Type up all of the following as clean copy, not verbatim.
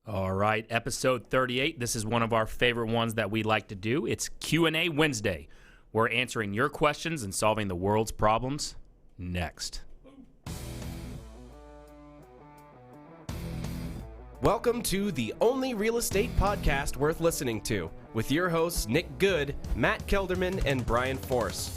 All right, episode 38. This is one of our favorite ones that we like to do. It's Q&A Wednesday. We're answering your questions and solving the world's problems next. Welcome to the only real estate podcast worth listening to, with your hosts Nick Good, Matt Kelderman, and Brian Force.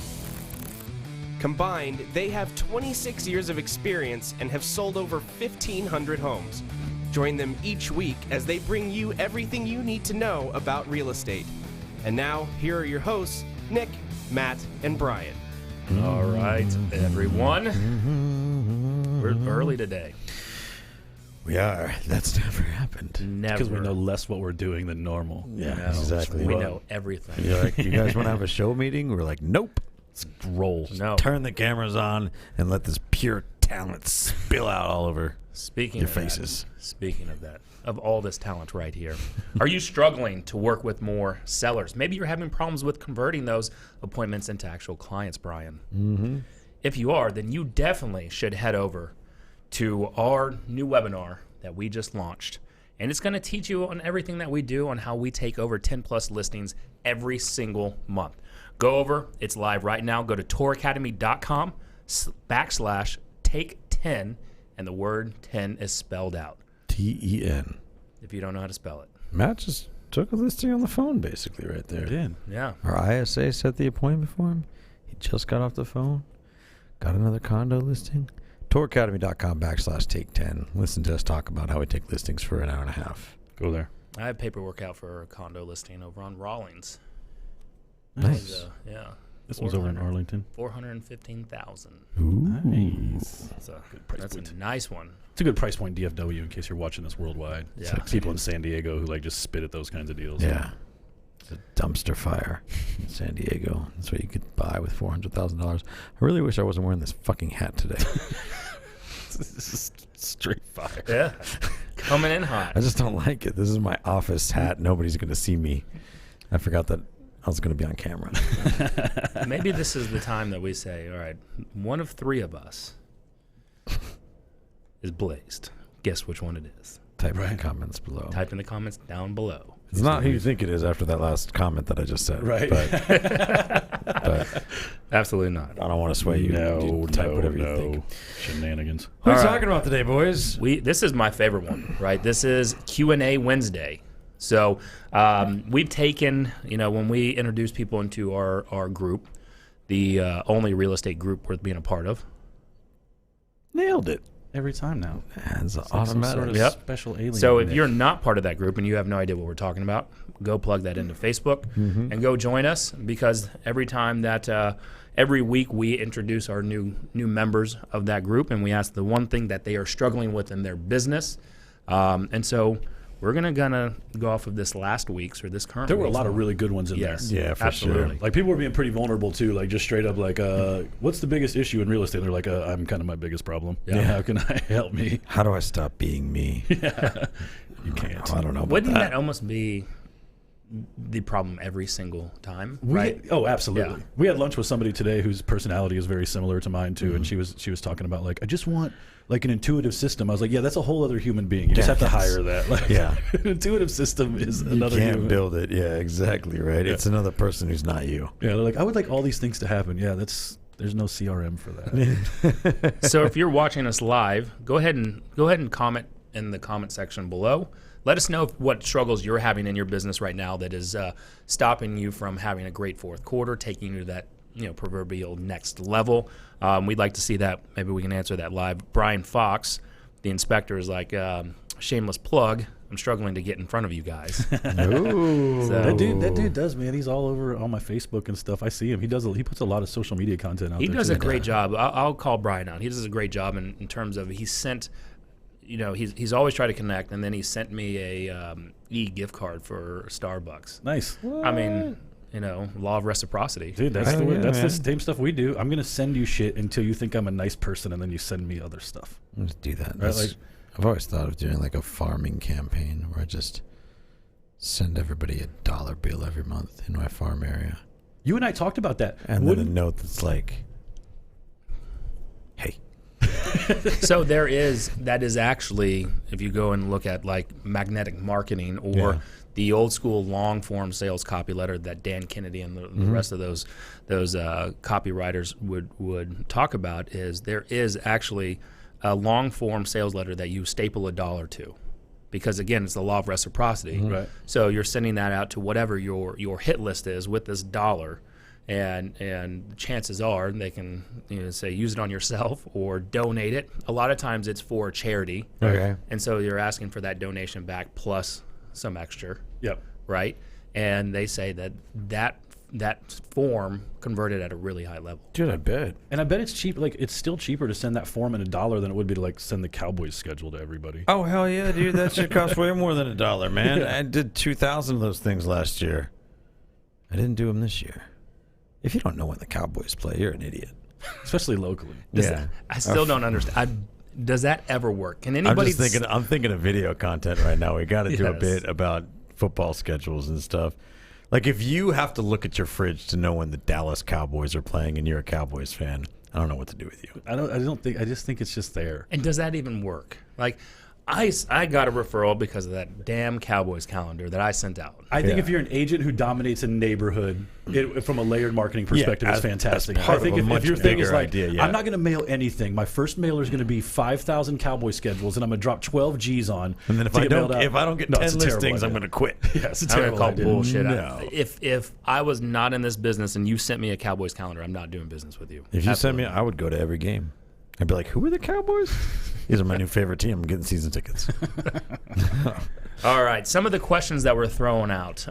Combined, they have 26 years of experience and have sold over 1,500 homes. Join them each week as they bring you everything you need to know about real estate. And now, here are your hosts, Nick, Matt, and Brian. All right, everyone. We're early today. We are. That's never happened. Never. Because we know less what we're doing than normal. Yeah, No, exactly. We know everything. You're like, you guys want to have a show meeting? We're like, nope. Let's roll. No. Turn the cameras on and let this pure talent spill out all over Speaking your of that, faces. Speaking of that, of all this talent right here, are you struggling to work with more sellers? Maybe you're having problems with converting those appointments into actual clients, Brian. Mm-hmm. If you are, then you definitely should head over to our new webinar that we just launched. And it's going to teach you on everything that we do on how we take over 10 plus listings every single month. Go over. It's live right now. Go to touracademy.com/take10. And the word 10 is spelled out. TEN. If you don't know how to spell it. Matt just took a listing on the phone, basically, right there. I did. Yeah. Our ISA set the appointment for him. He just got off the phone. Got another condo listing. touracademy.com/take10. Listen to us talk about how we take listings for an hour and a half. Go there. I have paperwork out for a condo listing over on Rawlings. Nice. Yeah. This one's over in 400 Arlington. 415,000. Nice. That's a nice one. It's a good price point DFW in case you're watching this worldwide. Yeah. It's like people in San Diego who like just spit at those kinds of deals. Yeah. It's a dumpster fire in San Diego. That's what you could buy with $400,000. I really wish I wasn't wearing this fucking hat today. This is straight fire. Yeah. Coming in hot. I just don't like it. This is my office hat. Nobody's going to see me. I forgot that I was going to be on camera. Maybe this is the time that we say, all right, one of three of us is blazed. Guess which one it is. Type in the comments below. Type in the comments down below. It's not who you think it is after that last comment that I just said. Right. But Absolutely not. I don't want to sway you. You type whatever you think. Shenanigans. What are we All right. talking about today, boys? This is my favorite one, right? This is Q&A Wednesday. So we've taken, when we introduce people into our group, the only real estate group worth being a part of. Nailed it. Every time now. It's It's like some automatic. sort of Yep. special alien. So if Nick. you're not part of that group and you have no idea what we're talking about, go plug that into Facebook and go join us, because every time that every week we introduce our new members of that group and we ask the one thing that they are struggling with in their business. And so we're gonna go off of this last week's or this current there were a week's lot of one. really good ones in Yes. there. Yeah, for Absolutely. sure. Like people were being pretty vulnerable too, like just straight up like, what's the biggest issue in real estate? And they're like, I'm kind of my biggest problem. Yeah. How can I help me? How do I stop being me? You can't. I don't know about Wouldn't that that. almost be the problem every single time, We- right? Oh, absolutely. Yeah. We had lunch with somebody today whose personality is very similar to mine too, and she was talking about like, I just want like an intuitive system. I was like, yeah, that's a whole other human being. You just have to Yes. hire that. Like, Yeah. an intuitive system is You another can't human. build it. Yeah, exactly, right? It's another person who's not you. Yeah, they're like, I would like all these things to happen. Yeah, there's no CRM for that. So if you're watching us live, go ahead and comment in the comment section below. Let us know what struggles you're having in your business right now that is stopping you from having a great fourth quarter, taking you to that proverbial next level. We'd like to see that. Maybe we can answer that live. Brian Fox, the inspector, is like, shameless plug, I'm struggling to get in front of you guys. Ooh. So- That dude does, man. He's all over on my Facebook and stuff. I see him. He puts a lot of social media content out He there. does too. a great job. I'll call Brian out. He does a great job in terms of he's sent, he's always tried to connect, and then he sent me a e-gift card for Starbucks. Nice. I mean, law of reciprocity. Dude, that's Hell the way, yeah, that's man. the same stuff we do. I'm gonna send you shit until you think I'm a nice person, and then you send me other stuff. Let's do that. Right, That's- like- I've always thought of doing like a farming campaign where I just send everybody a dollar bill every month in my farm area. You and I talked about that. And then a note that's like, hey, So that is actually, if you go and look at like magnetic marketing or the old school long form sales copy letter that Dan Kennedy and the rest of those copywriters would talk about, is there is actually a long form sales letter that you staple $1 to. Because again, it's the law of reciprocity. Right. So you're sending that out to whatever your hit list is with this $1, and chances are they can say use it on yourself or donate it. A lot of times it's for charity. Okay. And so you're asking for that donation back plus some extra. Yep. Right. And they say that form converted at a really high level. Dude, I bet. And I bet it's cheap. Like, it's still cheaper to send that form in $1 than it would be to like send the Cowboys schedule to everybody. Oh, hell yeah, dude. That shit costs way more than $1, man. I did 2,000 of those things last year. I didn't do them this year. If you don't know when the Cowboys play, you're an idiot. Especially locally. I still don't understand. Does that ever work? Can anybody? I'm thinking of video content right now. We got to do a Yes. bit about football schedules and stuff. Like, if you have to look at your fridge to know when the Dallas Cowboys are playing and you're a Cowboys fan, I don't know what to do with you. I just think it's just there. And does that even work? Like, I got a referral because of that damn Cowboys calendar that I sent out. I think Yeah. if you're an agent who dominates a neighborhood, from a layered marketing perspective, as- it's fantastic. as part I think of a if your much thing is bigger like, idea, yeah. I'm not going to mail anything. My first mailer is going to be 5,000 Cowboy schedules, and I'm going to drop 12 G's on. And then if to I get mailed out. don't get No, 10 it's a terrible listings, I'm idea. going to quit. Yeah, it's a I'm gonna terrible call idea. bullshit. No. If I was not in this business and you sent me a Cowboys calendar, I'm not doing business with you. If you send me, Absolutely. I would go to every game. I'd be like, who are the Cowboys? These are my new favorite team. I'm getting season tickets. All right, some of the questions that were thrown out.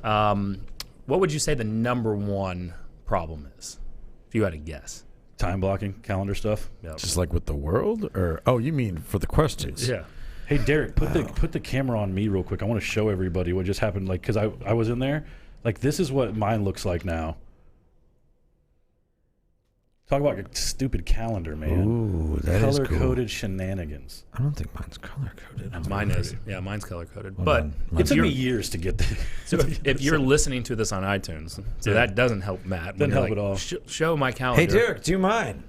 What would you say the number one problem is, if you had to guess? Time blocking, calendar stuff. Yep. Just like with the world? Or, oh, you mean for the questions? Yeah. Hey, Derek, put the camera on me real quick. I want to show everybody what just happened. Like, because I was in there. Like, this is what mine looks like now. Talk about a stupid calendar, man. Ooh, that is cool. Color-coded shenanigans. I don't think mine's color-coded. Mine is. Yeah, mine's color-coded. Hold But on. It took you're- me years to get there. So if you're listening to this on iTunes, so that doesn't help Matt. Doesn't when you're help at all. Show my calendar. Hey, Derek, do you mind?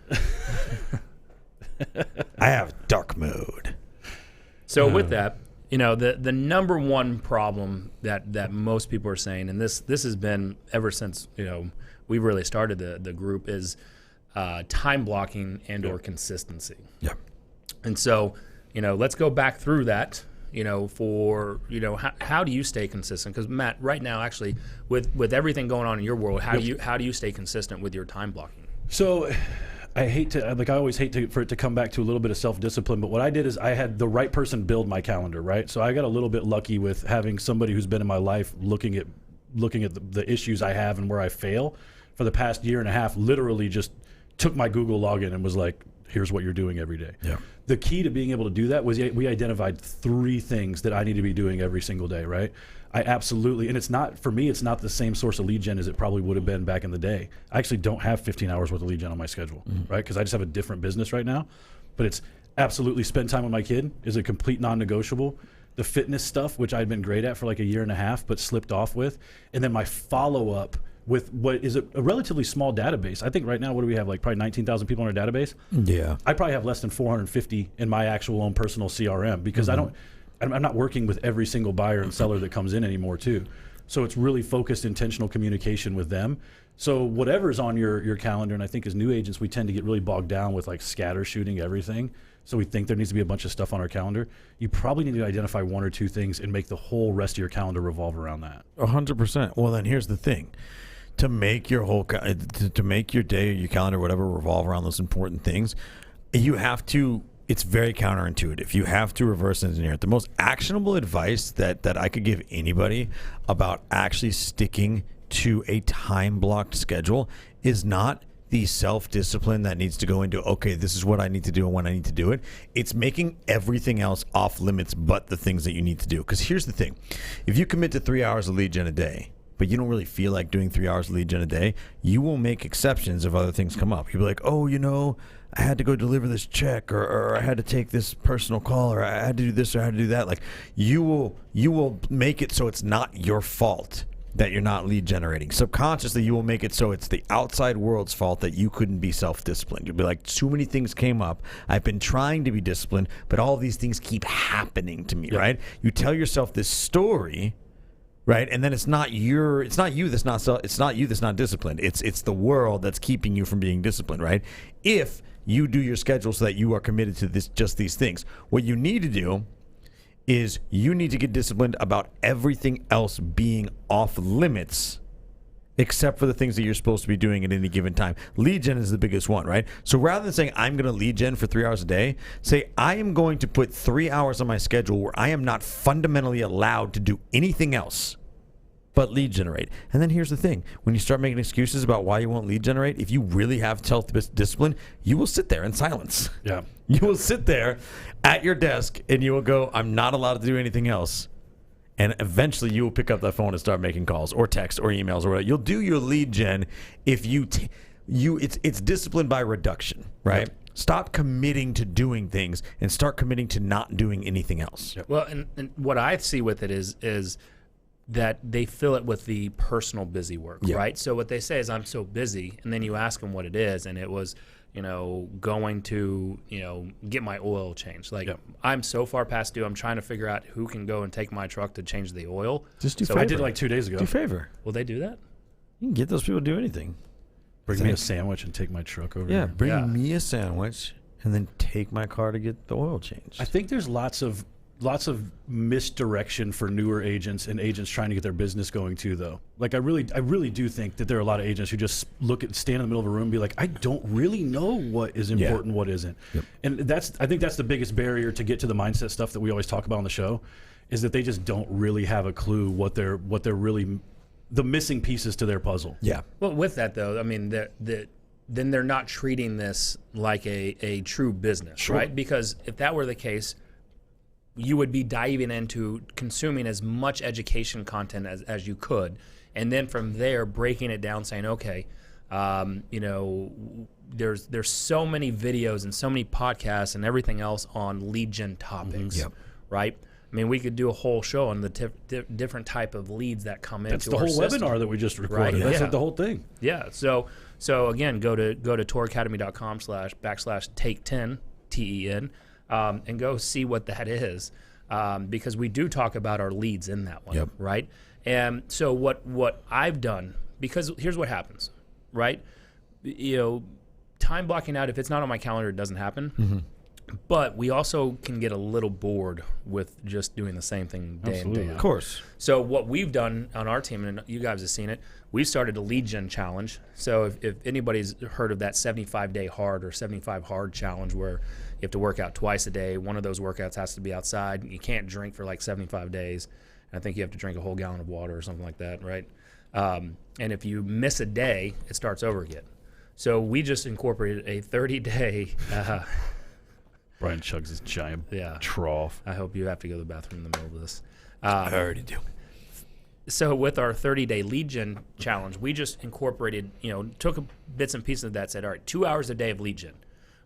I have dark mode. So with that, the number one problem that most people are saying, and this has been ever since we really started the group, is time blocking and or consistency. Yeah. And so let's go back through that. How do you stay consistent? Because Matt, right now, actually, with everything going on in your world, how do you stay consistent with your time blocking? So I always hate for it to come back to a little bit of self-discipline, but what I did is I had the right person build my calendar, right? So I got a little bit lucky with having somebody who's been in my life looking at the issues I have and where I fail for the past year and a half, literally just took my Google login and was like, here's what you're doing every day. Yeah. The key to being able to do that was we identified 3 things that I need to be doing every single day, right? I absolutely, and it's not the same source of lead gen as it probably would have been back in the day. I actually don't have 15 hours worth of lead gen on my schedule, right? Because I just have a different business right now. But it's absolutely spend time with my kid is a complete non-negotiable. The fitness stuff, which I'd been great at for like a year and a half, but slipped off with. And then my follow-up with what is a relatively small database. I think right now, what do we have, like probably 19,000 people in our database? Yeah. I probably have less than 450 in my actual own personal CRM because I'm not working with every single buyer and seller that comes in anymore too. So it's really focused, intentional communication with them. So whatever's on your calendar, and I think as new agents, we tend to get really bogged down with like scatter shooting everything. So we think there needs to be a bunch of stuff on our calendar. You probably need to identify 1 or 2 things and make the whole rest of your calendar revolve around that. 100%. Well, then here's the thing. To make your whole to make your day, your calendar, whatever, revolve around those important things, you have to. It's very counterintuitive. You have to reverse engineer it. The most actionable advice that I could give anybody about actually sticking to a time blocked schedule is not the self-discipline that needs to go into, okay, this is what I need to do and when I need to do it. It's making everything else off limits but the things that you need to do. Because here's the thing. If you commit to 3 hours of lead gen a day, but you don't really feel like doing 3 hours of lead gen a day, you will make exceptions if other things come up. You'll be like, oh, I had to go deliver this check, or I had to take this personal call, or I had to do this, or I had to do that. Like, you will make it so it's not your fault. that you're not lead generating. Subconsciously, you will make it so it's the outside world's fault that you couldn't be self-disciplined. You'll be like, too many things came up. I've been trying to be disciplined, but all of these things keep happening to me, right? You tell yourself this story, right? And then it's not you that's not disciplined. It's the world that's keeping you from being disciplined, right? If you do your schedule so that you are committed to just these things. What you need to do is you need to get disciplined about everything else being off limits except for the things that you're supposed to be doing at any given time. Lead gen is the biggest one, right? So rather than saying I'm going to lead gen for 3 hours a day, say I am going to put 3 hours on my schedule where I am not fundamentally allowed to do anything else but lead generate. And then here's the thing. When you start making excuses about why you won't lead generate, if you really have self-discipline, you will sit there in silence. Yeah. You will sit there at your desk and you will go, I'm not allowed to do anything else. And eventually you will pick up that phone and start making calls or text or emails or whatever. You'll do your lead gen if it's discipline by reduction, right? Yep. Stop committing to doing things and start committing to not doing anything else. Yep. Well, and what I see with it is that they fill it with the personal busy work, right? So what they say is, I'm so busy, and then you ask them what it is, and it was, going to, get my oil changed. Like, I'm so far past due, I'm trying to figure out who can go and take my truck to change the oil. Just do so favor. I did like 2 days ago. Do favor. Will they do that? You can get those people to do anything. Bring me a sandwich and take my truck over Yeah, there. bring me a sandwich and then take my car to get the oil changed. I think there's lots of misdirection for newer agents and agents trying to get their business going too, though. Like I really do think that there are a lot of agents who just stand in the middle of a room and be like, I don't really know what is important, what isn't. Yep. And I think that's the biggest barrier to get to the mindset stuff that we always talk about on the show, is that they just don't really have a clue what they're really, the missing pieces to their puzzle. Yeah. Well, with that though, I mean then they're not treating this like a true business, right? Because if that were the case, you would be diving into consuming as much education content as you could, and then from there breaking it down, saying, okay, there's so many videos and so many podcasts and everything else on lead gen topics, right? I mean, we could do a whole show on the different type of leads that come into our system. That's the whole webinar that we just recorded. Right? That's like the whole thing. Yeah. So again, go to touracademy.com/take10 TEN. And go see what that is, because we do talk about our leads in that one, right? And so what I've done, because here's what happens, right? Time blocking out, if it's not on my calendar, it doesn't happen. Mm-hmm. But we also can get a little bored with just doing the same thing day in, day out. Of course. So what we've done on our team, and you guys have seen it, we've started a lead gen challenge. So if anybody's heard of that 75-day hard or 75 hard challenge, where you have to work out twice a day, one of those workouts has to be outside. You can't drink for like 75 days. And I think you have to drink a whole gallon of water or something like that, right? And if you miss a day, it starts over again. So we just incorporated a 30-day... Brian chugs his giant trough. I hope you have to go to the bathroom in the middle of this. I already do. So with our 30-day lead gen challenge, we just incorporated, took bits and pieces of that, said, all right, 2 hours a day of lead gen,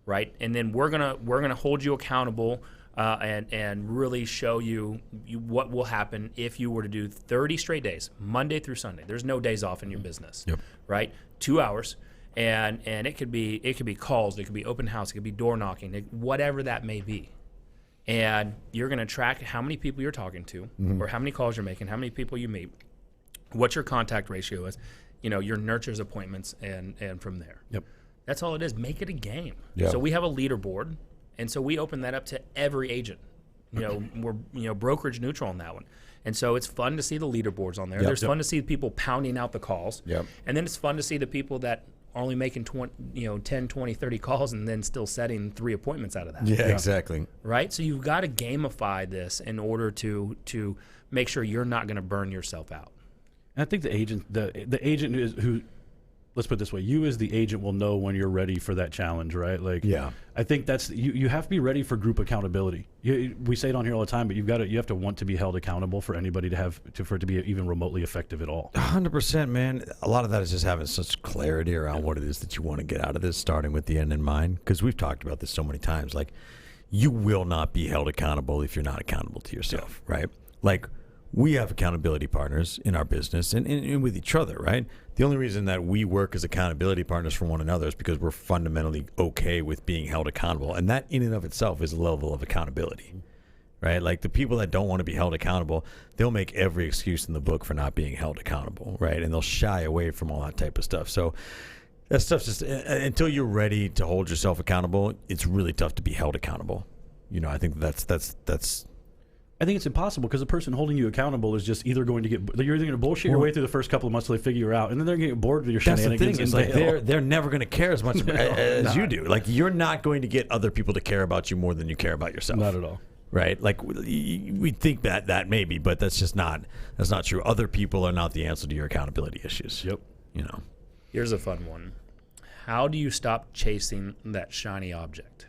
right? And then we're gonna hold you accountable and really show you what will happen if you were to do 30 straight days, Monday through Sunday. There's no days off in your business, right? 2 hours. And it could be calls, it could be open house, it could be door knocking, whatever that may be. And you're going to track how many people you're talking to, or how many calls you're making, how many people you meet, what your contact ratio is, your nurtures appointments, and from there. Yep. That's all it is. Make it a game. Yep. So we have a leaderboard, and so we open that up to every agent. We're brokerage neutral on that one. And so it's fun to see the leaderboards on there. There's fun to see people pounding out the calls. Yep. And then it's fun to see the people that only making 10, 20, 30 calls and then still setting 3 appointments out of that. Yeah, exactly. Right? So you've got to gamify this in order to make sure you're not going to burn yourself out. And I think the agent is who, let's put it this way, you as the agent will know when you're ready for that challenge, right? I think that's you have to be ready for group accountability. We say it on here all the time, but you have to want to be held accountable for anybody for it to be even remotely effective at all. 100%, man. A lot of that is just having such clarity around what it is that you want to get out of this, starting with the end in mind. Because we've talked about this so many times. Like, you will not be held accountable if you're not accountable to yourself, right? Like, we have accountability partners in our business and with each other, right? The only reason that we work as accountability partners for one another is because we're fundamentally okay with being held accountable. And that in and of itself is a level of accountability, right? Like the people that don't want to be held accountable, they'll make every excuse in the book for not being held accountable, right? And they'll shy away from all that type of stuff. So that stuff's just, until you're ready to hold yourself accountable, it's really tough to be held accountable. You know, I think that's I think it's impossible because the person holding you accountable is just either going to you're either going to bullshit your way through the first couple of months till they figure you out, and then they're going to get bored with your shenanigans. That's the thing. It's like they're never going to care as much as you do. No. Like you're not going to get other people to care about you more than you care about yourself. Not at all. Right? Like we think that maybe, but that's not true. Other people are not the answer to your accountability issues. Yep. You know. Here's a fun one. How do you stop chasing that shiny object?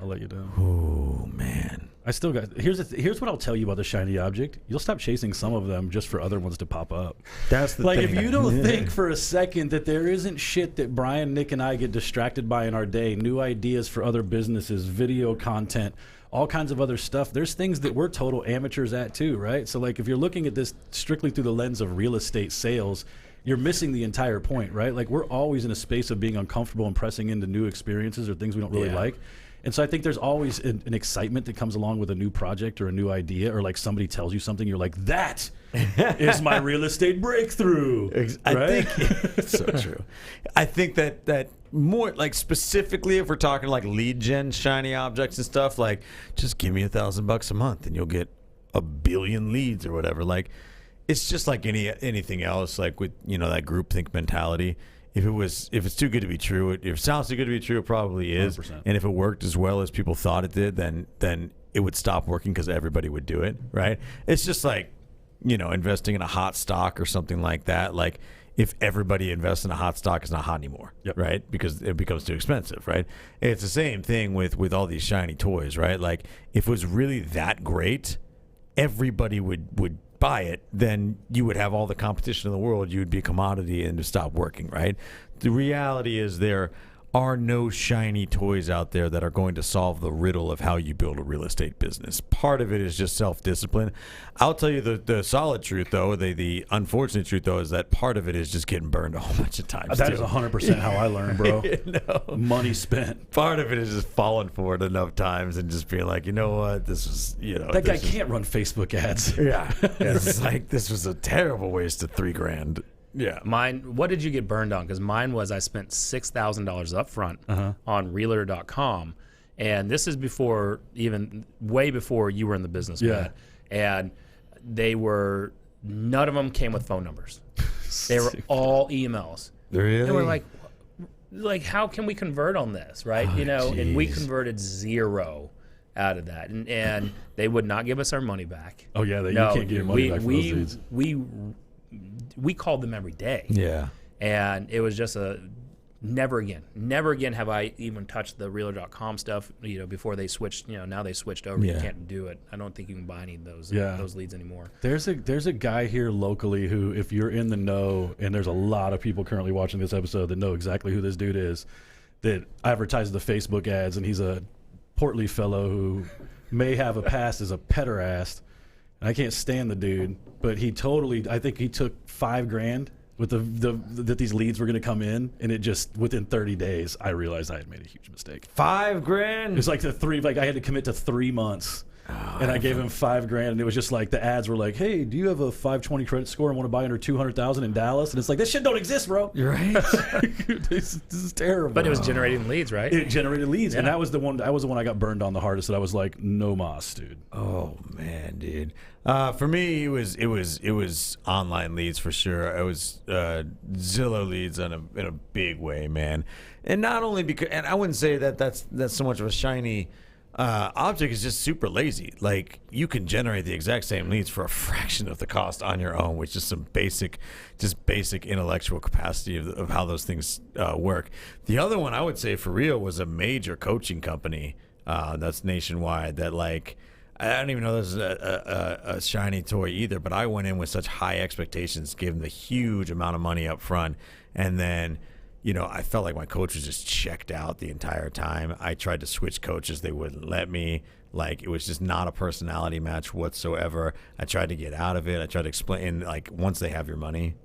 I'll let you know. Oh man. I still got. Here's what I'll tell you about the shiny object. You'll stop chasing some of them just for other ones to pop up. That's the like thing. if you don't think for a second that there isn't shit that Brian, Nick, and I get distracted by in our day, new ideas for other businesses, video content, all kinds of other stuff. There's things that we're total amateurs at too, right? So like if you're looking at this strictly through the lens of real estate sales, you're missing the entire point, right? Like we're always in a space of being uncomfortable and pressing into new experiences or things we don't really like. And so I think there's always an excitement that comes along with a new project or a new idea, or like somebody tells you something, you're like, that is my real estate breakthrough. I think it's so true. I think that more like specifically if we're talking like lead gen shiny objects and stuff, like just give me $1,000 a month and you'll get 1 billion leads or whatever. Like it's just like anything else, like with, you know, that groupthink mentality. If it's too good to be true, if it sounds too good to be true, it probably is. 100%. And if it worked as well as people thought it did, then it would stop working because everybody would do it, right? It's just like, you know, investing in a hot stock or something like that. Like if everybody invests in a hot stock, it's not hot anymore, right? Because it becomes too expensive, right? It's the same thing with all these shiny toys, right? Like if it was really that great, everybody would buy it, then you would have all the competition in the world. You would be a commodity and just stop working, right? The reality is there are no shiny toys out there that are going to solve the riddle of how you build a real estate business. Part of it is just self-discipline. I'll tell you the solid truth, though, the unfortunate truth, though, is that part of it is just getting burned a whole bunch of times. That is 100% how I learned, bro. No. Money spent. Part of it is just falling for it enough times and just being like, you know what, this was, you know. That guy can't run Facebook ads. Yeah. It's like, this was a terrible waste of $3,000. Yeah. Mine, what did you get burned on? Because mine was I spent $6,000 up front on Realtor.com. And this is before, even way before you were in the business, Matt. And none of them came with phone numbers. They were all emails. Really? And we're like, how can we convert on this, right? Oh, you know, geez. and we converted 0 out of that. And they would not give us our money back. Oh, yeah, you can't get your money back from those leads. We called them every day. Yeah. And it was just never again have I even touched the Realtor.com stuff, you know, before they switched, you know, now they switched over. You can't do it. I don't think you can buy any of those leads anymore. There's a guy here locally who, if you're in the know, and there's a lot of people currently watching this episode that know exactly who this dude is, that advertises the Facebook ads, and he's a portly fellow who may have a past as a pederast. I can't stand the dude, but I think he took $5,000 with that these leads were going to come in, and it just within 30 days I realized I had made a huge mistake. $5,000? It was like I had to commit to 3 months. And I gave him $5,000, and it was just like the ads were like, "Hey, do you have a 520 credit score and want to buy under 200,000 in Dallas?" And it's like, this shit don't exist, bro. You're right. this is terrible. But it was generating leads, right? It generated leads, and that was the one. That was the one I got burned on the hardest. That I was like, no mas, dude. Oh man, dude. For me, it was online leads for sure. It was Zillow leads in a big way, man. And not only because, and I wouldn't say that's so much of a shiny object. Is just super lazy. Like you can generate the exact same leads for a fraction of the cost on your own, which is some basic intellectual capacity of how those things work. The other one I would say for real was a major coaching company that's nationwide. That like I don't even know this is a shiny toy either, but I went in with such high expectations, gave them the huge amount of money up front, and then I felt like my coach was just checked out the entire time. I tried to switch coaches. They wouldn't let me. Like, it was just not a personality match whatsoever. I tried to get out of it. I tried to explain, like, once they have your money,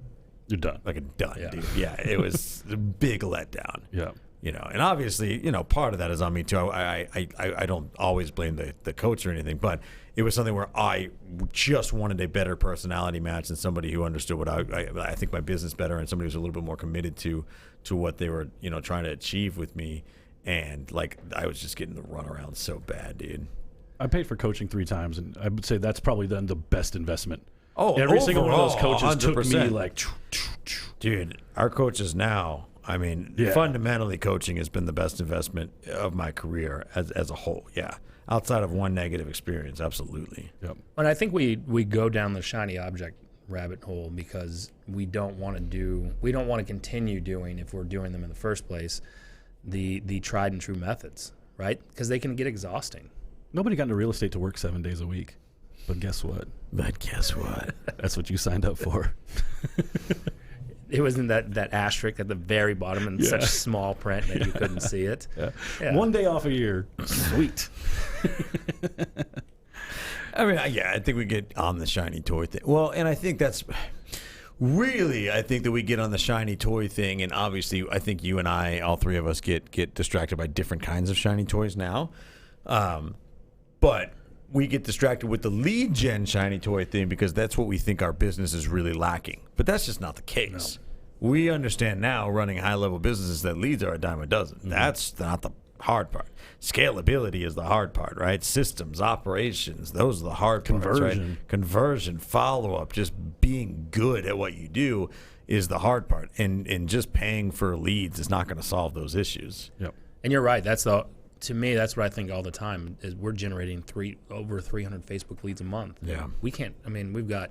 You're done. like, dude. Yeah, it was a big letdown. Yeah. And obviously, part of that is on me too. I don't always blame the coach or anything, but it was something where I just wanted a better personality match and somebody who understood what I think my business better, and somebody who was a little bit more committed to what they were, trying to achieve with me. And like, I was just getting the runaround so bad, dude. I paid for coaching 3 times, and I would say that's probably then the best investment. Oh, every single one of those overall, coaches took me 100%. like, Dude, our coaches now, I mean, fundamentally coaching has been the best investment of my career as a whole. Yeah. Outside of one negative experience, absolutely. yep. And I think we go down the shiny object rabbit hole because we don't want to continue doing, if we're doing them in the first place, the tried and true methods, right? Because they can get exhausting. Nobody got into real estate to work 7 days a week. But guess what? That's what you signed up for. It was in that asterisk at the very bottom in such small print that you couldn't see it. Yeah. 1 day off a year. Sweet. I mean, I think we get on the shiny toy thing. Well, and I think that's really, I think that we get on the shiny toy thing, and obviously I think you and I, all three of us, get distracted by different kinds of shiny toys now. But we get distracted with the lead gen shiny toy thing because that's what we think our business is really lacking. But that's just not the case. No. We understand now, running high-level businesses, that leads are a dime a dozen. Mm-hmm. That's not the hard part. Scalability is the hard part, right? Systems, operations, those are the hard parts, right? Conversion, follow-up, just being good at what you do is the hard part. And just paying for leads is not going to solve those issues. Yep. And you're right. To me, that's what I think all the time is we're generating over 300 Facebook leads a month. Yeah. We can't, we've got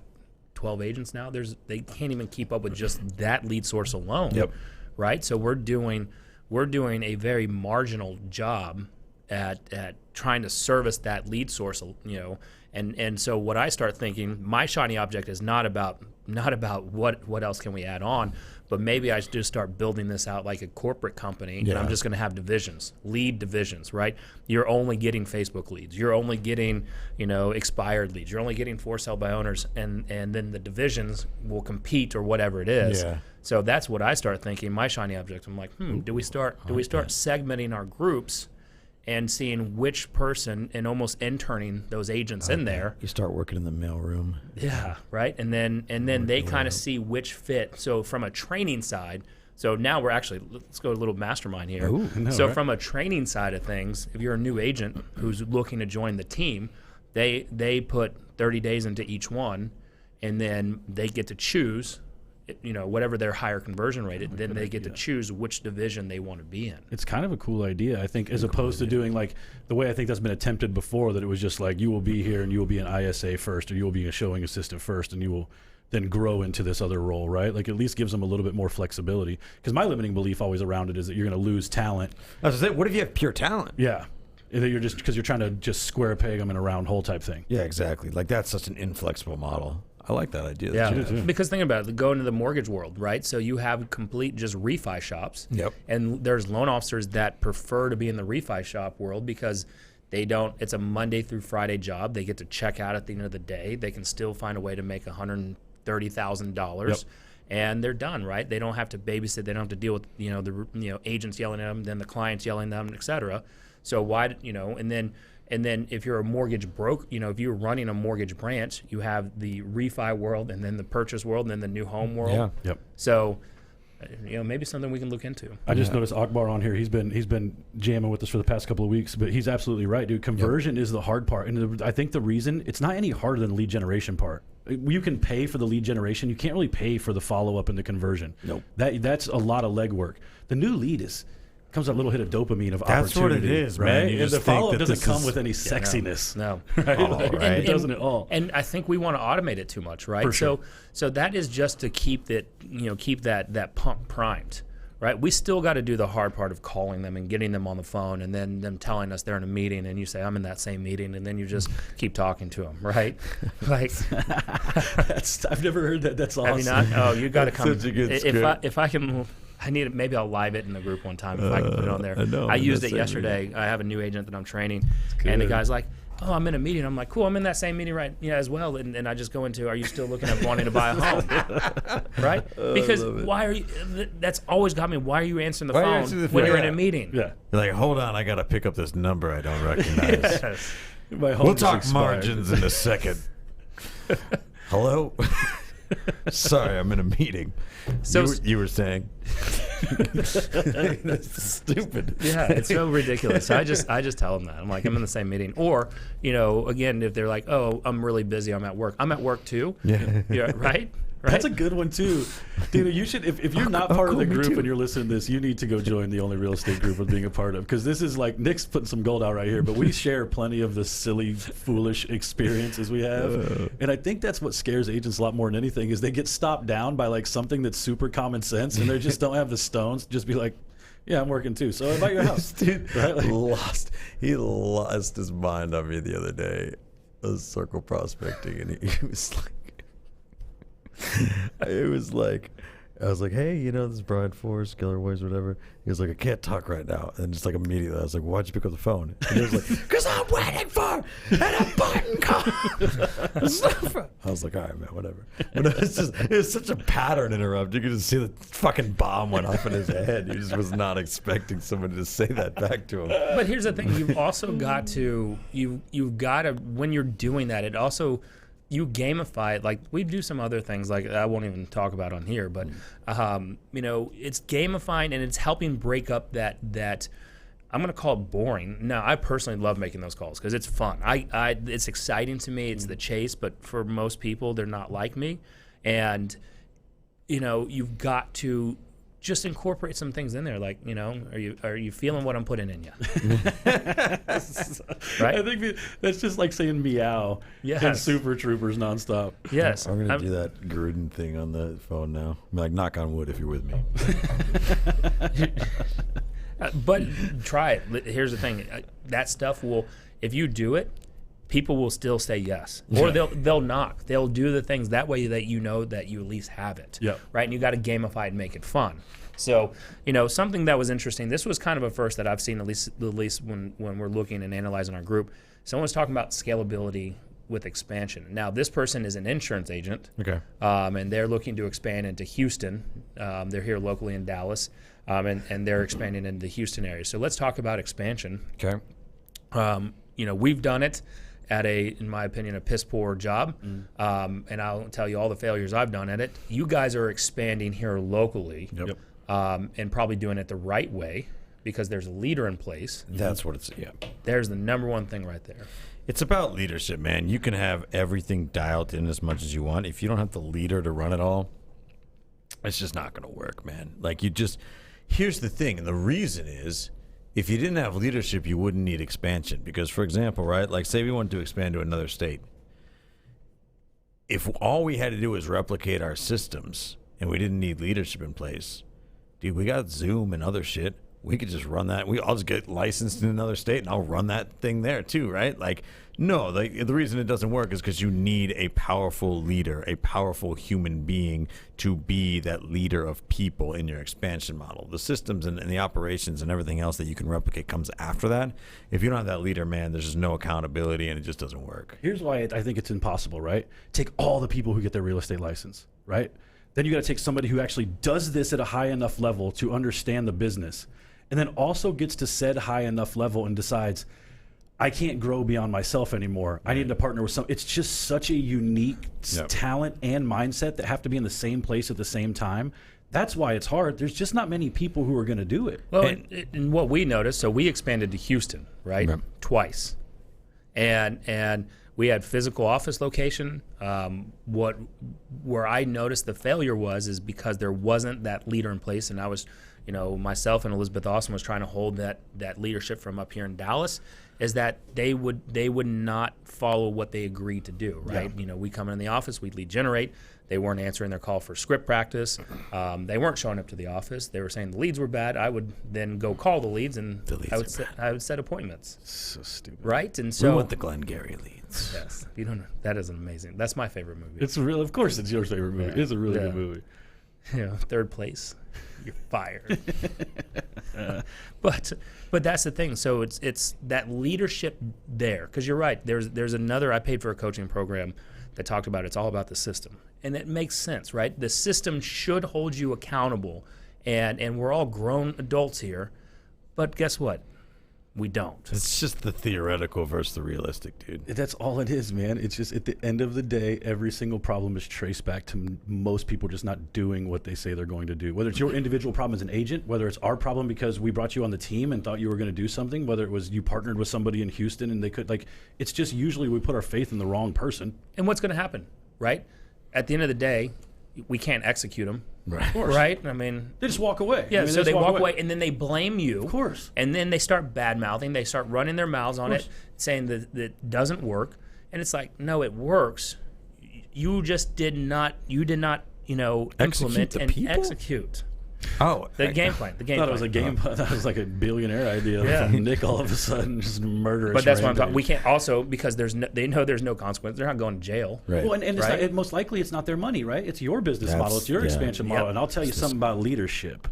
12 agents now. They can't even keep up with just that lead source alone. Yep. Right? So we're doing a very marginal job at trying to service that lead source, and so what I start thinking, my shiny object is not about what else can we add on, but maybe I just start building this out like a corporate company, and I'm just going to have lead divisions, right? You're only getting Facebook leads. You're only getting, expired leads. You're only getting for sale by owners, and then the divisions will compete or whatever it is. Yeah. So that's what I start thinking. My shiny object. I'm like, do we start segmenting our groups and seeing which person and almost interning those agents in there. You start working in the mailroom. Yeah, right. And then they kind of see which fit. So from a training side, so now let's go a little mastermind here. From a training side of things, if you're a new agent who's looking to join the team, they put 30 days into each one, and then they get to choose whatever their higher conversion rate is, then they get to choose which division they want to be in. It's kind of a cool idea, I think, as opposed to doing like the way I think that's been attempted before, that it was just like you will be here and you will be an ISA first, or you will be a showing assistant first, and you will then grow into this other role, right? Like, at least gives them a little bit more flexibility. Because my limiting belief always around it is that you're going to lose talent. I was gonna say, what if you have pure talent? Yeah. And that you're just, because you're trying to just square peg them in a round hole type thing. Yeah, exactly. Like, that's such an inflexible model. I like that idea. Yeah, because think about it, go into the mortgage world, right? So you have complete just refi shops. Yep. And there's loan officers that prefer to be in the refi shop world because it's a Monday through Friday job. They get to check out at the end of the day. They can still find a way to make $130,000. Yep. And they're done, right? They don't have to babysit. They don't have to deal with, the agents yelling at them, then the clients yelling at them, et cetera. So why, and then if you're a mortgage if you're running a mortgage branch, you have the refi world, and then the purchase world, and then the new home world. Yeah. Yep. So, maybe something we can look into. I just noticed Akbar on here. He's been jamming with us for the past couple of weeks, but he's absolutely right, dude. Conversion is the hard part, and I think the reason it's not any harder than the lead generation part. You can pay for the lead generation. You can't really pay for the follow up and the conversion. Nope. That's a lot of legwork. The new lead comes a little hit of dopamine of That's opportunity. what it is, right? man. You and just the follow-up think that doesn't come with any sexiness. No. Right? Right. It doesn't at all. And I think we want to automate it too much, right? For sure. So that is just to keep that pump primed, right? We still got to do the hard part of calling them and getting them on the phone, and then them telling us they're in a meeting, and you say, I'm in that same meeting, and then you just keep talking to them, right? Like, I've never heard that. That's awesome. Have you not? Oh, you got to come. Such a good script. If I can maybe I'll live it in the group one time if I can put it on there. I know, I I'm used the it same yesterday. I have a new agent that I'm training, and the guy's like, "Oh, I'm in a meeting." I'm like, "Cool, I'm in that same meeting as well." And I just go into, "Are you still looking at wanting to buy a home?" Right? Because why are you? That's always got me. Why are you answering the phone when you're in a meeting? Yeah. You're like, hold on, I got to pick up this number I don't recognize. Yes. My home We'll is talk expired. margins in a second. Hello? Sorry, I'm in a meeting. So you were saying? That's stupid. yeah, it's so ridiculous. So I just tell them that. I'm like, I'm in the same meeting. Or, again, if they're like, "Oh, I'm really busy, I'm at work." I'm at work too. Yeah. Right? That's a good one too, dude. You should, if you're not part of the group and you're listening to this, you need to go join the Only Real Estate group with being a part of, because this is like Nick's putting some gold out right here. But we share plenty of the silly, foolish experiences we have, and I think that's what scares agents a lot more than anything is they get stopped down by like something that's super common sense, and they just don't have the stones to just be like, "Yeah, I'm working too. So about your house, dude." Right? Like, He lost his mind on me the other day. I was circle prospecting, and he was like. I was like, "Hey, this is Brian Forrest, Keller Williams, whatever." He was like, "I can't talk right now." And just like immediately, I was like, "Why'd you pick up the phone?" And he was like, "Because I'm waiting for a button call." I was like, "All right, man, whatever." But it was such a pattern interrupt. You could just see the fucking bomb went off in his head. He just was not expecting somebody to say that back to him. But here's the thing: you've also got to you've got to, when you're doing that, it also. You gamify it. Like we do some other things, like I won't even talk about on here, but it's gamifying and it's helping break up that I'm gonna call it boring. Now, I personally love making those calls because it's fun. It's exciting to me. It's the chase, but for most people, they're not like me, and you've got to just incorporate some things in there, like are you feeling what I'm putting in you? Right? I think that's just like saying meow and Super Troopers nonstop. Yes, I'm gonna do that Gruden thing on the phone now. I'm like, knock on wood if you're with me. But try it. Here's the thing: that stuff will, if you do it, people will still say yes, or they'll knock. They'll do the things that way that that you at least have it. Yeah. Right. And you got to gamify it and make it fun. So something that was interesting. This was kind of a first that I've seen at least when we're looking and analyzing our group. Someone was talking about scalability with expansion. Now this person is an insurance agent. Okay. And they're looking to expand into Houston. They're here locally in Dallas, and they're expanding into the Houston area. So let's talk about expansion. Okay. We've done it at in my opinion, a piss poor job. And I'll tell you all the failures I've done at it. You guys are expanding here locally, and probably doing it the right way because there's a leader in place. That's what it's. Yeah. There's the number one thing right there. It's about leadership, man. You can have everything dialed in as much as you want. If you don't have the leader to run it all, it's just not going to work, man. Like here's the thing, and the reason is, if you didn't have leadership, you wouldn't need expansion. Because, for example, right, like say we wanted to expand to another state. If all we had to do was replicate our systems and we didn't need leadership in place, dude, we got Zoom and other shit. We could just run that. I'll just get licensed in another state and I'll run that thing there too, right? Like, no, the reason it doesn't work is because you need a powerful leader, a powerful human being to be that leader of people in your expansion model. The systems and the operations and everything else that you can replicate comes after that. If you don't have that leader, man, there's just no accountability and it just doesn't work. Here's why I think it's impossible, right? Take all the people who get their real estate license, right? Then you got to take somebody who actually does this at a high enough level to understand the business, and then also gets to said high enough level and decides, I can't grow beyond myself anymore. I need to partner with some. It's just such a unique talent and mindset that have to be in the same place at the same time. That's why it's hard. There's just not many people who are going to do it. Well, and what we noticed, so we expanded to Houston, right? Right. Twice. And we had physical office location. Where I noticed the failure is because there wasn't that leader in place, and I was, myself and Elizabeth Austin was trying to hold that leadership from up here in Dallas, is that they would not follow what they agreed to do, right? Yeah. We come in the office, we lead generate. They weren't answering their call for script practice. They weren't showing up to the office. They were saying the leads were bad. I would then go call the leads, and I would set appointments. So stupid, right? And so we want the Glengarry leads. Yes, you don't know. That is amazing. That's my favorite movie. It's real. Of course, it's your favorite movie. Yeah. It's a really good movie. third place, you're fired. But that's the thing. So it's that leadership there, because you're right. There's another. I paid for a coaching program that talked about it's all about the system, and it makes sense, right? The system should hold you accountable, and we're all grown adults here. But guess what? We don't. It's just the theoretical versus the realistic, dude. That's all it is, man. It's just at the end of the day, every single problem is traced back to most people just not doing what they say they're going to do. Whether it's your individual problem as an agent, whether it's our problem because we brought you on the team and thought you were going to do something, whether it was you partnered with somebody in Houston and they could, like, it's just usually we put our faith in the wrong person. And what's going to happen, right? At the end of the day, we can't execute them. Right. Of course. Right? I mean, They just walk away. yeah, I mean, so just they walk away and then they blame you. Of course. And then they start bad-mouthing. They start running their mouths on course. it, saying that it doesn't work. And it's like, no, it works. You just did not, implement the and people? execute Oh, the game plan. The I game thought plan. it was a game. That was like a billionaire idea Yeah. from Nick all of a sudden, just murderous. But that's what I'm talking. rampage. We can't also, because they know there's no consequence. They're not going to jail. right. Well, and it's Right? not, most likely it's not their money, right? It's your business That's- model. It's your yeah. expansion model. Yep. And I'll tell you something about leadership.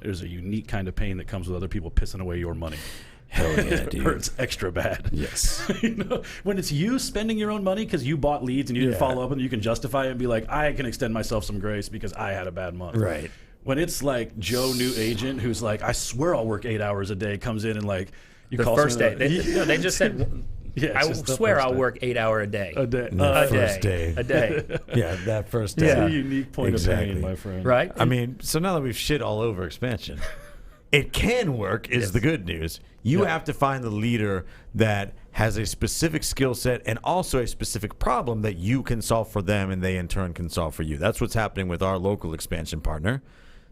There's a unique kind of pain that comes with other people pissing away your money. Hell yeah, It dude. hurts extra bad. Yes. When it's you spending your own money because you bought leads and you didn't Yeah. follow up, and you can justify it and be like, I can extend myself some grace because I had a bad month. Right. When it's like Joe, new agent, who's like, I swear I'll work 8 hours a day, comes in and like, you The call first day. someone- They just said, Yeah, it's I just the swear first I'll day. work 8 hour a day. A day. The A first day. day. A day. Yeah, that first day. It's Yeah. a unique point Exactly. of pain, my friend. Right? I mean, so now that we've shit all over expansion, it can work is the good news. You Yeah. have to find the leader that has a specific skill set and also a specific problem that you can solve for them and they in turn can solve for you. That's what's happening with our local expansion partner.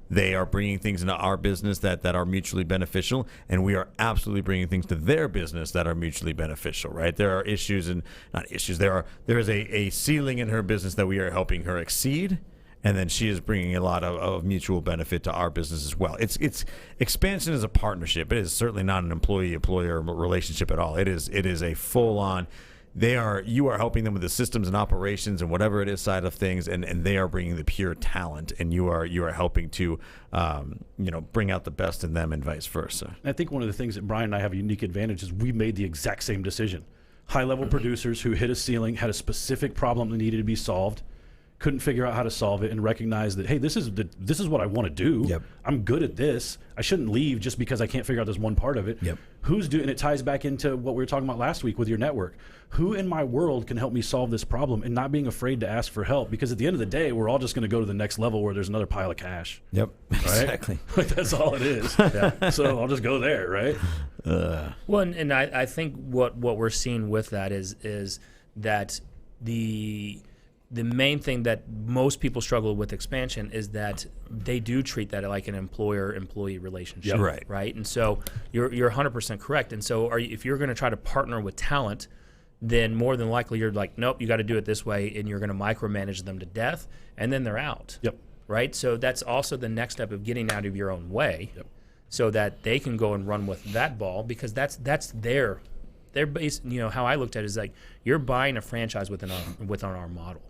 They are bringing things into our business that are mutually beneficial, and we are absolutely bringing things to their business that are mutually beneficial, right? There are issues and not issues. There is a ceiling in her business that we are helping her exceed, and then she is bringing a lot of mutual benefit to our business as well. It's expansion is a partnership. It is certainly not an employee-employer relationship at all. It is a full-on. You are helping them with the systems and operations and whatever it is side of things, and they are bringing the pure talent, and you are helping to bring out the best in them and vice versa. I think one of the things that Brian and I have a unique advantage is we made the exact same decision. High-level producers who hit a ceiling, had a specific problem that needed to be solved, couldn't figure out how to solve it, and recognized that, hey, this is what I want to do. Yep. I'm good at this. I shouldn't leave just because I can't figure out this one part of it. Yep. Who's doing? And it ties back into what we were talking about last week with your network. Who in my world can help me solve this problem, and not being afraid to ask for help? Because at the end of the day, we're all just going to go to the next level where there's another pile of cash. Yep, Right? exactly. Like, that's all it is. So I'll just go there, right? Well, and I think what we're seeing with that is that the main thing that most people struggle with expansion is that they do treat that like an employer-employee relationship, Yep. right? And so you're 100% correct. And so if you're going to try to partner with talent, then more than likely you're like, nope, you got to do it this way, and you're going to micromanage them to death, and then they're out. Yep. Right? So that's also the next step of getting out of your own way, Yep. so that they can go and run with that ball, because that's their base. How I looked at it is like, you're buying a franchise within our model,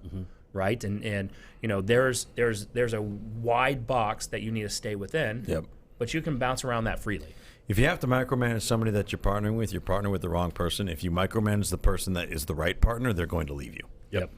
right? And there's a wide box that you need to stay within. Yep. But you can bounce around that freely. If you have to micromanage somebody that you're partnering with the wrong person. If you micromanage the person that is the right partner, they're going to leave you. Yep.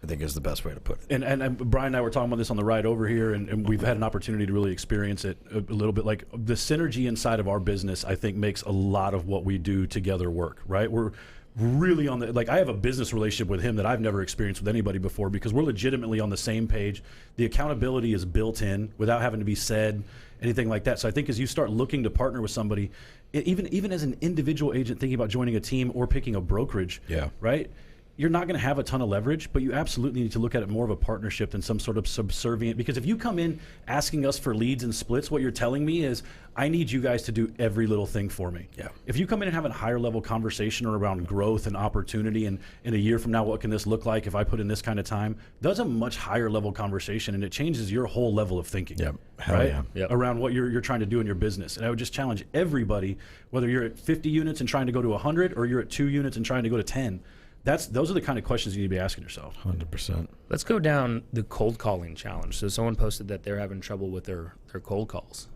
I think is the best way to put it. And Brian and I were talking about this on the ride over here, and we've had an opportunity to really experience it a little bit. Like, the synergy inside of our business, I think, makes a lot of what we do together work, right? We're really on the, like, I have a business relationship with him that I've never experienced with anybody before, because we're legitimately on the same page. The accountability is built in without having to be said, anything like that. So I think as you start looking to partner with somebody, even as an individual agent thinking about joining a team or picking a brokerage, Yeah. right? You're not going to have a ton of leverage, but you absolutely need to look at it more of a partnership than some sort of subservient. Because if you come in asking us for leads and splits, what you're telling me is, I need you guys to do every little thing for me. Yeah. If you come in and have a higher level conversation around growth and opportunity, and in a year from now, what can this look like if I put in this kind of time? That's a much higher level conversation, and it changes your whole level of thinking. Yep. Hell Right? yeah. Yep. Around what you're trying to do in your business. And I would just challenge everybody, whether you're at 50 units and trying to go to 100, or you're at 2 units and trying to go to 10. those are the kind of questions you need to be asking yourself. 100%. Let's go down the cold calling challenge. So someone posted that they're having trouble with their cold calls.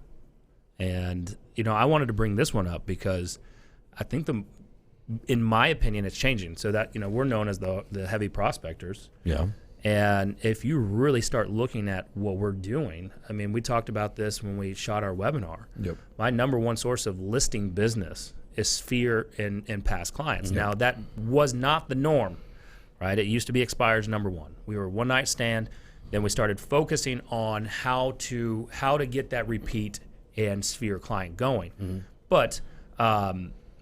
And, I wanted to bring this one up because I think in my opinion, it's changing. So that, we're known as the heavy prospectors. Yeah. And if you really start looking at what we're doing, I mean, we talked about this when we shot our webinar. Yep. My number one source of listing business is Sphere and past clients. Yep. Now, that was not the norm, right? It used to be expires number one. We were a one-night stand. Then we started focusing on how to get that repeat and Sphere client going. Mm-hmm. But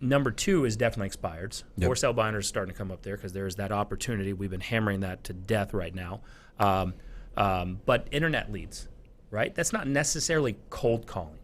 number two is definitely expireds. Yep. For sale by owners is starting to come up there because there's that opportunity. We've been hammering that to death right now. But internet leads, right? That's not necessarily cold calling.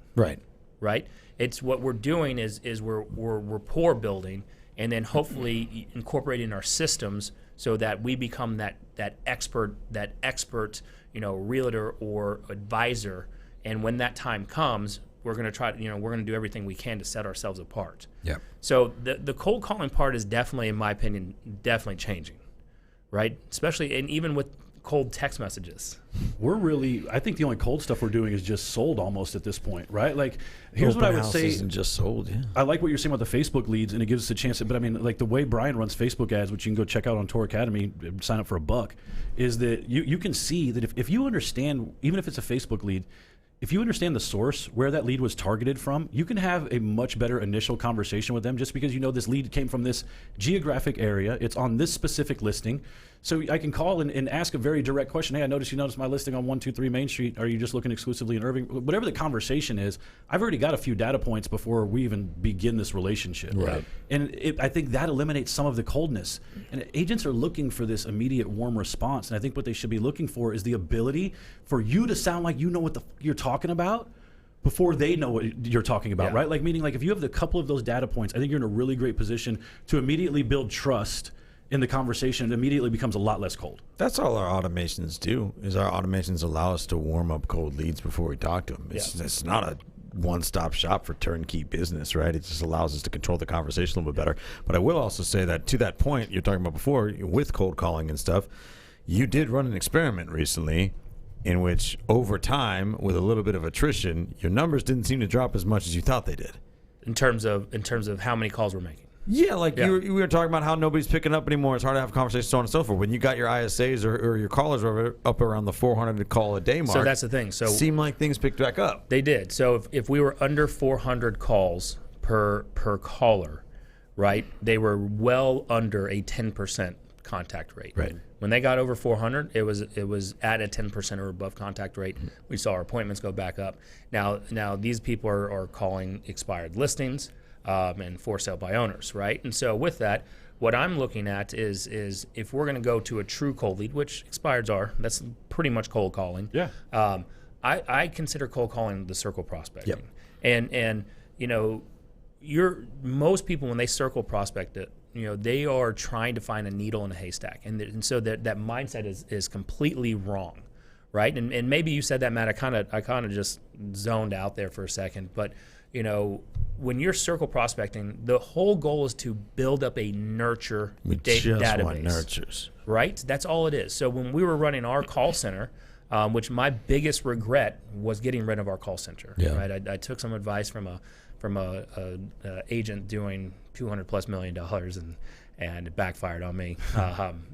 Right? It's what we're doing is we're rapport building and then hopefully incorporating our systems so that we become that expert realtor or advisor. And when that time comes, we're going to try to, we're going to do everything we can to set ourselves apart. Yeah. So the cold calling part is definitely, in my opinion, definitely changing, right? Especially, and even with cold text messages. I think the only cold stuff we're doing is just sold almost at this point, right? Like, here's what I would say. Isn't just sold, yeah. I like what you're saying about the Facebook leads, and it gives us a chance. But I mean, like the way Brian runs Facebook ads, which you can go check out on Tor Academy, sign up for $1, is that you can see that if you understand, even if it's a Facebook lead, if you understand the source, where that lead was targeted from, you can have a much better initial conversation with them just because this lead came from this geographic area. It's on this specific listing. So I can call and ask a very direct question. Hey, I noticed you noticed my listing on 123 Main Street. Are you just looking exclusively in Irving? Whatever the conversation is, I've already got a few data points before we even begin this relationship. Right. And I think that eliminates some of the coldness. And agents are looking for this immediate warm response. And I think what they should be looking for is the ability for you to sound like you know what you're talking about before they know what you're talking about, right? Like, meaning, like, if you have a couple of those data points, I think you're in a really great position to immediately build trust in the conversation. It immediately becomes a lot less cold. That's all our automations do, is our automations allow us to warm up cold leads before we talk to them. It's not a one-stop shop for turnkey business, right? It just allows us to control the conversation a little bit better. But I will also say that to that point you're talking about before, with cold calling and stuff, you did run an experiment recently in which over time, with a little bit of attrition, your numbers didn't seem to drop as much as you thought they did. In terms of how many calls we're making. Yeah, we were talking about how nobody's picking up anymore. It's hard to have conversations, so on and so forth. When you got your ISAs or your callers were up around the 400 call a day mark. So that's the thing. So seemed like things picked back up. They did. So if we were under 400 calls per caller, right, they were well under a 10% contact rate. Right. When they got over 400, it was at a 10% or above contact rate. We saw our appointments go back up. Now these people are calling expired listings. And for sale by owners, right? And so with that, what I'm looking at is if we're going to go to a true cold lead, which expireds are, that's pretty much cold calling. Yeah. I consider cold calling the circle prospecting. Yep. And most people when they circle prospect it, they are trying to find a needle in a haystack, and so that mindset is completely wrong, right? And maybe you said that, Matt. I kind of just zoned out there for a second, but when you're circle prospecting, the whole goal is to build up a nurture database. Want nurtures. Right? That's all it is. So when we were running our call center, which my biggest regret was getting rid of our call center. Yeah. Right? I took some advice from a agent doing $200+ million and it backfired on me.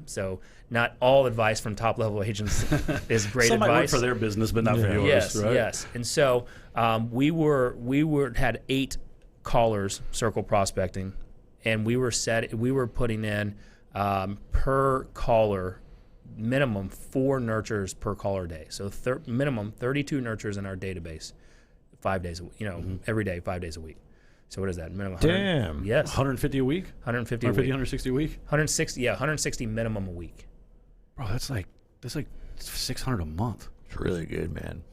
So not all advice from top level agents is great Some advice. might work for their business, but not for yours. Yes, right? yes. And so we had 8 callers circle prospecting, and we were putting in per caller minimum 4 nurtures per caller day. So minimum 32 nurtures in our database, 5 days, every day, 5 days a week. So what is that? Minimum. Damn. Yes. 150 a week? 150 a 150, week. 160 a week? 160. Yeah, 160 minimum a week. Bro, that's like 600 a month. It's really good, man.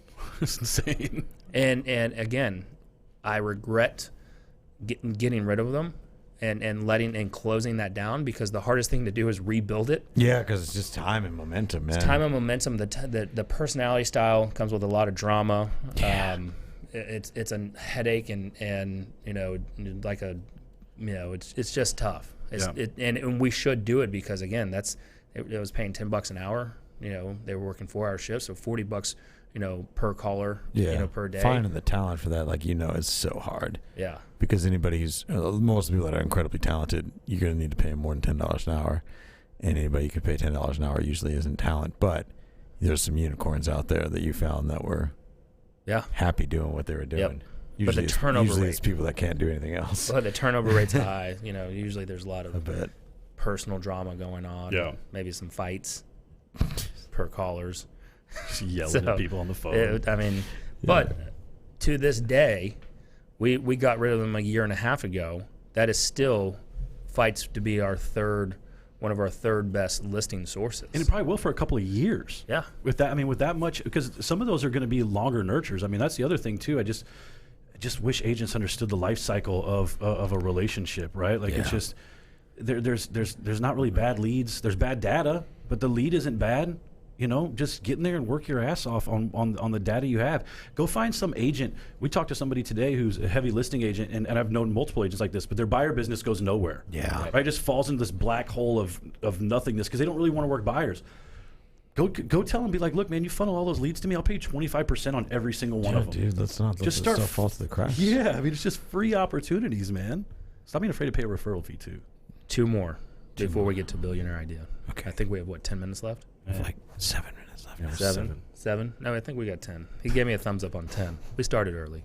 It's insane. And again, I regret getting rid of them and closing that down, because the hardest thing to do is rebuild it. Yeah, because it's just time and momentum, man. It's time and momentum. The personality style comes with a lot of drama. Yeah. It's a headache and it's just tough. And we should do it because, again, it was paying $10 an hour. They were working 4-hour shifts, so $40, per caller, per day. Finding the talent for that, is so hard. Yeah. Because most people that are incredibly talented, you're going to need to pay them more than $10 an hour. And anybody you could pay $10 an hour usually isn't talent. But there's some unicorns out there that you found that were happy doing what they were doing. Yep. Usually but the turnover rate, it's people that can't do anything else. Well, the turnover rate's high. Usually there's a lot of personal drama going on. Yeah. Maybe some fights per callers. Just yelling at people on the phone. But to this day, we got rid of them a year and a half ago. That is still fights to be one of our third best listing sources. And it probably will for a couple of years. Yeah. With that much, because some of those are going to be longer nurtures. That's the other thing too. I just wish agents understood the life cycle of a relationship, right? It's just there's not really bad leads. There's bad data, but the lead isn't bad. Just get in there and work your ass off on the data you have. Go find some agent. We talked to somebody today who's a heavy listing agent, and I've known multiple agents like this, but their buyer business goes nowhere. Yeah. Right? Just falls into this black hole of nothingness because they don't really want to work buyers. Go tell them, be like, look, man, you funnel all those leads to me. I'll pay you 25% on every single one of them. Dude, that's not just start fall to the cracks. Yeah, it's just free opportunities, man. Stop being afraid to pay a referral fee too. Two more before we get to billionaire idea. Okay. I think we have 10 minutes left. Like 7 minutes left. Yeah, seven? No, I think we got 10. He gave me a thumbs up on 10. We started early.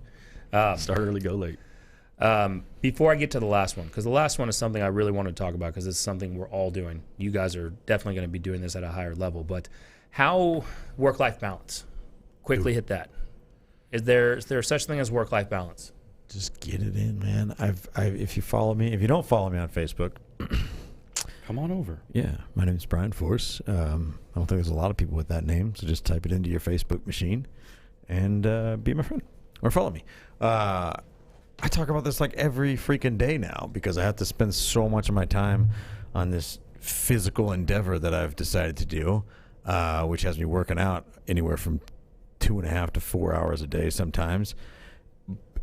Start early, go late. Before I get to the last one, because the last one is something I really want to talk about because it's something we're all doing. You guys are definitely going to be doing this at a higher level. But how work-life balance? Quickly hit that. Is there such thing as work-life balance? Just get it in, man. If you don't follow me on Facebook, come on over. Yeah, my name is Brian Force. I don't think there's a lot of people with that name, so just type it into your Facebook machine and be my friend or follow me. I talk about this like every freaking day now because I have to spend so much of my time on this physical endeavor that I've decided to do, which has me working out anywhere from 2.5 to 4 hours a day sometimes.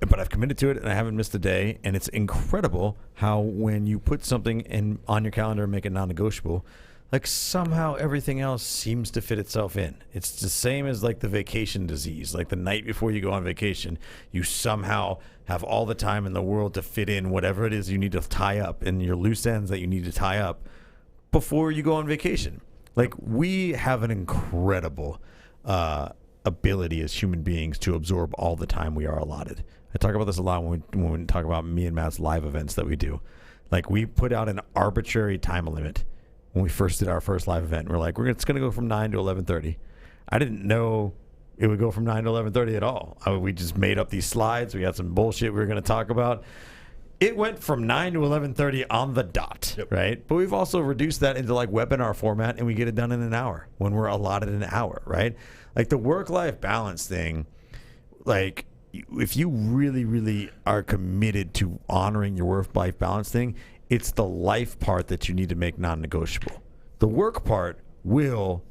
But I've committed to it and I haven't missed a day. And it's incredible how when you put something on your calendar and make it non-negotiable, somehow everything else seems to fit itself in. It's the same as the vacation disease. The night before you go on vacation, you somehow have all the time in the world to fit in whatever it is you need to tie up and your loose ends that you need to tie up before you go on vacation. We have an incredible ability as human beings to absorb all the time we are allotted. I talk about this a lot when we talk about me and Matt's live events that we do. We put out an arbitrary time limit when we first did our first live event. We're it's going to go from 9 to 11:30. I didn't know it would go from 9 to 11:30 at all. We just made up these slides. We had some bullshit we were going to talk about. It went from 9 to 11:30 on the dot, right? But we've also reduced that into webinar format, and we get it done in an hour when we're allotted an hour, right? The work-life balance thing, if you really, really are committed to honoring your work-life balance thing, it's the life part that you need to make non-negotiable. The work part will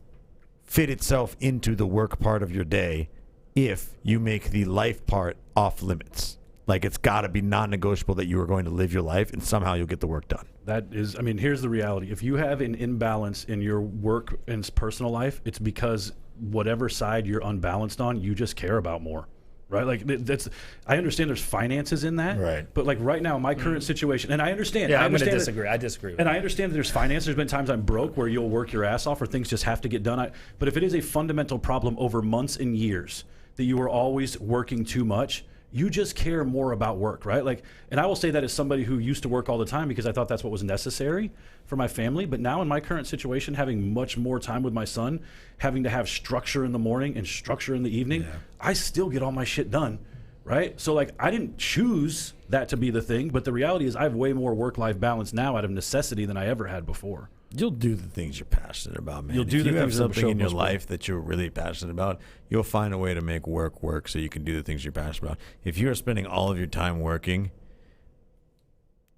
fit itself into the work part of your day if you make the life part off limits. It's got to be non-negotiable that you are going to live your life and somehow you'll get the work done. That is, here's the reality. If you have an imbalance in your work and personal life, it's because whatever side you're unbalanced on, you just care about more. Right, that's. I understand there's finances in that, right? But right now, my current situation, and I understand. Yeah, I'm going to disagree. I disagree. And I understand that there's finances. There's been times I'm broke where you'll work your ass off, or things just have to get done. But if it is a fundamental problem over months and years that you are always working too much, you just care more about work, right? And I will say that as somebody who used to work all the time because I thought that's what was necessary for my family. But now in my current situation, having much more time with my son, having to have structure in the morning and structure in the evening, I still get all my shit done, right? So I didn't choose that to be the thing, but the reality is I have way more work-life balance now out of necessity than I ever had before. You'll do the things you're passionate about, man. You'll do if the you have things that something in your show life that you're really passionate about, you'll find a way to make work so you can do the things you're passionate about. If you're spending all of your time working,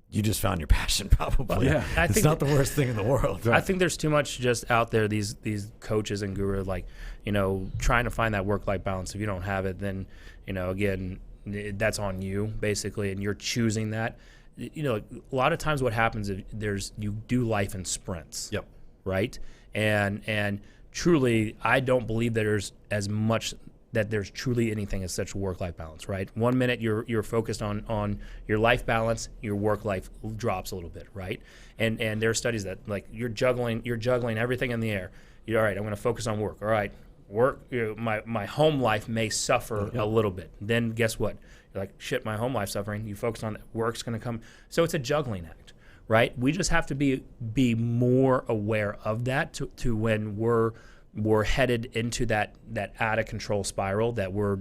you just found your passion probably. Yeah. It's not the worst thing in the world. Right? I think there's too much just out there, these coaches and gurus, trying to find that work-life balance. If you don't have it, then, again, that's on you, basically, and you're choosing that. you know, a lot of times what happens is you do life in sprints. Yep. Right. And truly, I don't believe that there's truly anything as such work-life balance, right? 1 minute you're focused on your life balance, your work life drops a little bit, right? And there are studies that like you're juggling everything in the air. You're all right, I'm going to focus on work. All right, work. My home life may suffer a little bit. Then guess what? You're like, shit, my home life suffering. You focus on work's going to come. So it's a juggling act, right? We just have to be more aware of that to when we're headed into that out of control spiral, that we're